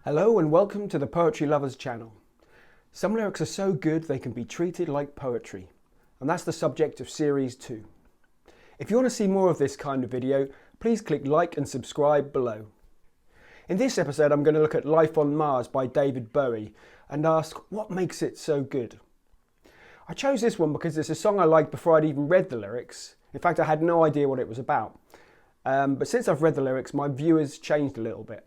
Hello and welcome to the Poetry Lovers channel. Some lyrics are so good they can be treated like poetry, and that's the subject of Series 2. If you want to see more of this kind of video, please click like and subscribe below. In this episode I'm going to look at Life on Mars by David Bowie and ask what makes it so good. I chose this one because it's a song I liked before I'd even read the lyrics. In fact, I had no idea what it was about. But since I've read the lyrics, my view has changed a little bit.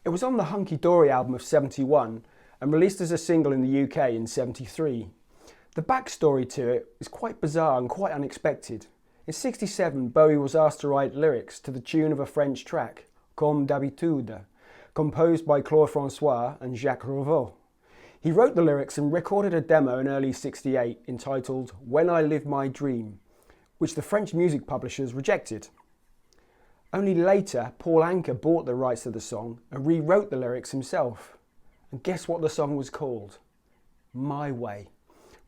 It was on the Hunky Dory album of '71 and released as a single in the UK in '73. The backstory to it is quite bizarre and quite unexpected. In '67, Bowie was asked to write lyrics to the tune of a French track, Comme d'habitude, composed by Claude François and Jacques Revaux. He wrote the lyrics and recorded a demo in early '68 entitled When I Live My Dream, which the French music publishers rejected. Only later, Paul Anka bought the rights to the song and rewrote the lyrics himself. And guess what the song was called? My Way,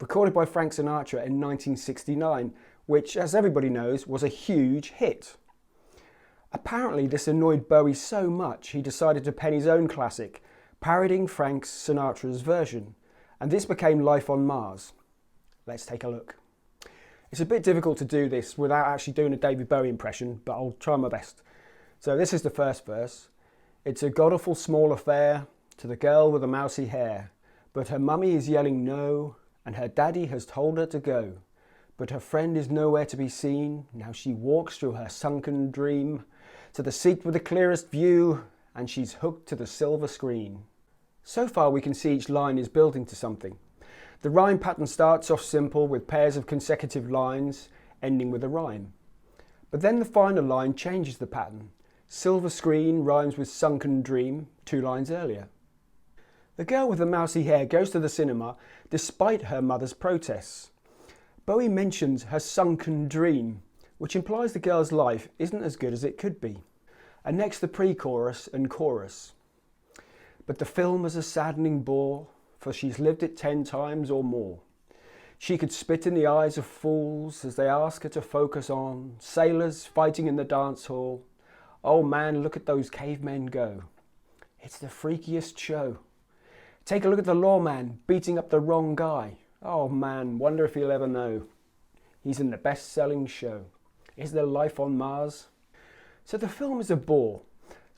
recorded by Frank Sinatra in 1969, which, as everybody knows, was a huge hit. Apparently this annoyed Bowie so much he decided to pen his own classic, parodying Frank Sinatra's version, and this became Life on Mars. Let's take a look. It's a bit difficult to do this without actually doing a David Bowie impression, but I'll try my best. So this is the first verse. It's a god-awful small affair to the girl with the mousy hair, but her mummy is yelling no, and her daddy has told her to go. But her friend is nowhere to be seen, now she walks through her sunken dream, to the seat with the clearest view, and she's hooked to the silver screen. So far we can see each line is building to something. The rhyme pattern starts off simple with pairs of consecutive lines ending with a rhyme. But then the final line changes the pattern. Silver screen rhymes with sunken dream 2 lines earlier. The girl with the mousy hair goes to the cinema despite her mother's protests. Bowie mentions her sunken dream, which implies the girl's life isn't as good as it could be. And next the pre-chorus and chorus. But the film is a saddening bore, for she's lived it 10 times or more. She could spit in the eyes of fools as they ask her to focus on sailors fighting in the dance hall. Oh man, look at those cavemen go. It's the freakiest show. Take a look at the lawman beating up the wrong guy. Oh man, wonder if he'll ever know. He's in the best-selling show. Is there life on Mars? So the film is a bore.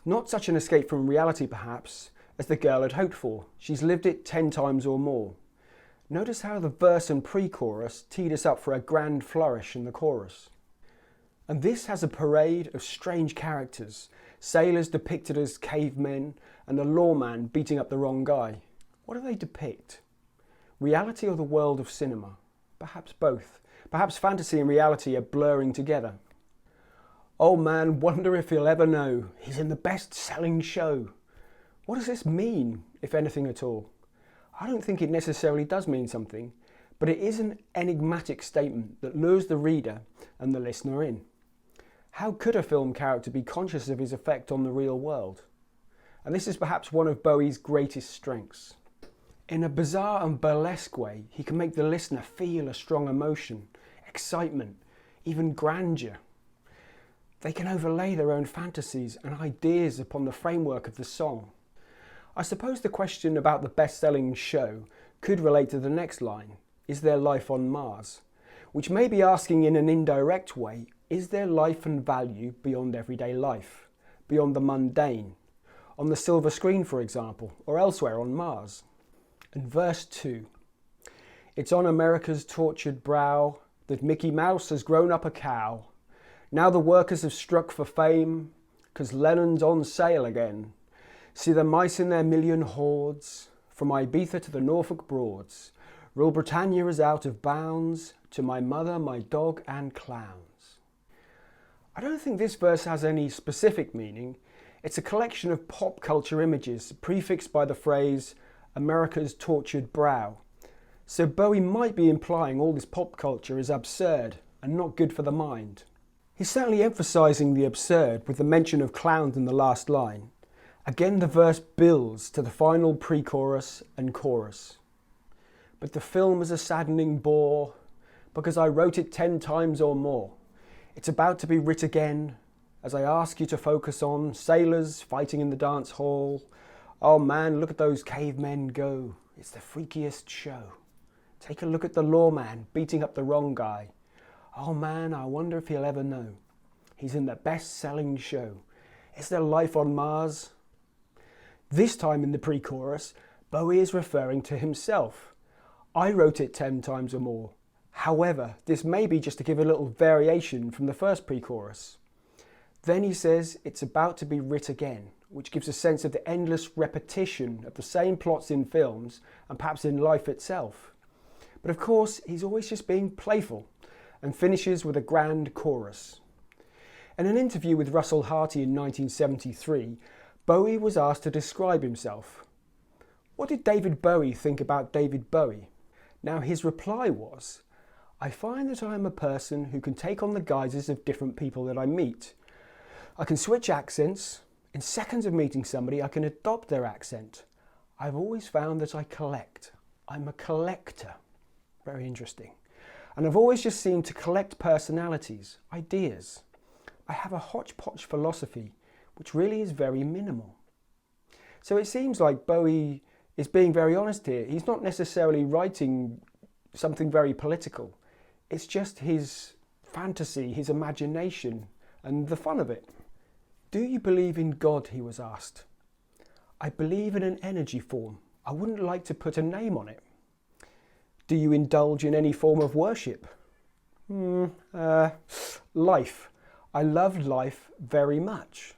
Not such an escape from reality perhaps, as the girl had hoped for. She's lived it 10 times or more. Notice how the verse and pre-chorus teed us up for a grand flourish in the chorus. And this has a parade of strange characters, sailors depicted as cavemen and the lawman beating up the wrong guy. What do they depict? Reality or the world of cinema? Perhaps both. Perhaps fantasy and reality are blurring together. Oh man, wonder if he'll ever know. He's in the best-selling show. What does this mean, if anything at all? I don't think it necessarily does mean something, but it is an enigmatic statement that lures the reader and the listener in. How could a film character be conscious of his effect on the real world? And this is perhaps one of Bowie's greatest strengths. In a bizarre and burlesque way, he can make the listener feel a strong emotion, excitement, even grandeur. They can overlay their own fantasies and ideas upon the framework of the song. I suppose the question about the best-selling show could relate to the next line, is there life on Mars? Which may be asking in an indirect way, is there life and value beyond everyday life, beyond the mundane, on the silver screen for example, or elsewhere on Mars? And verse 2, it's on America's tortured brow that Mickey Mouse has grown up a cow. Now the workers have struck for fame, 'cause Lennon's on sale again. See the mice in their million hordes, from Ibiza to the Norfolk Broads. Rule Britannia is out of bounds, to my mother, my dog and clowns. I don't think this verse has any specific meaning. It's a collection of pop culture images prefixed by the phrase, America's tortured brow. So Bowie might be implying all this pop culture is absurd, and not good for the mind. He's certainly emphasising the absurd with the mention of clowns in the last line. Again, the verse builds to the final pre-chorus and chorus. But the film is a saddening bore, because I wrote it 10 times or more. It's about to be writ again, as I ask you to focus on sailors fighting in the dance hall. Oh man, look at those cavemen go. It's the freakiest show. Take a look at the lawman beating up the wrong guy. Oh man, I wonder if he'll ever know. He's in the best-selling show. Is there life on Mars? This time in the pre-chorus, Bowie is referring to himself. I wrote it 10 times or more. However, this may be just to give a little variation from the first pre-chorus. Then he says it's about to be writ again, which gives a sense of the endless repetition of the same plots in films and perhaps in life itself. But of course, he's always just being playful and finishes with a grand chorus. In an interview with Russell Harty in 1973, Bowie was asked to describe himself. What did David Bowie think about David Bowie? Now his reply was, I find that I am a person who can take on the guises of different people that I meet. I can switch accents. In seconds of meeting somebody, I can adopt their accent. I've always found that I collect. I'm a collector. Very interesting. And I've always just seemed to collect personalities, ideas. I have a hodgepodge philosophy, which really is very minimal. So it seems like Bowie is being very honest here. He's not necessarily writing something very political. It's just his fantasy, his imagination, and the fun of it. Do you believe in God, he was asked. I believe in an energy form. I wouldn't like to put a name on it. Do you indulge in any form of worship? Life. I love life very much.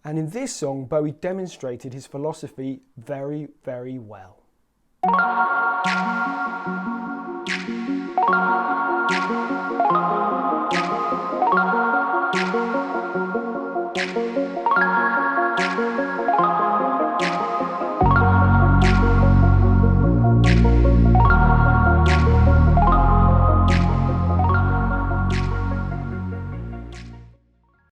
And in this song, Bowie demonstrated his philosophy very, very well.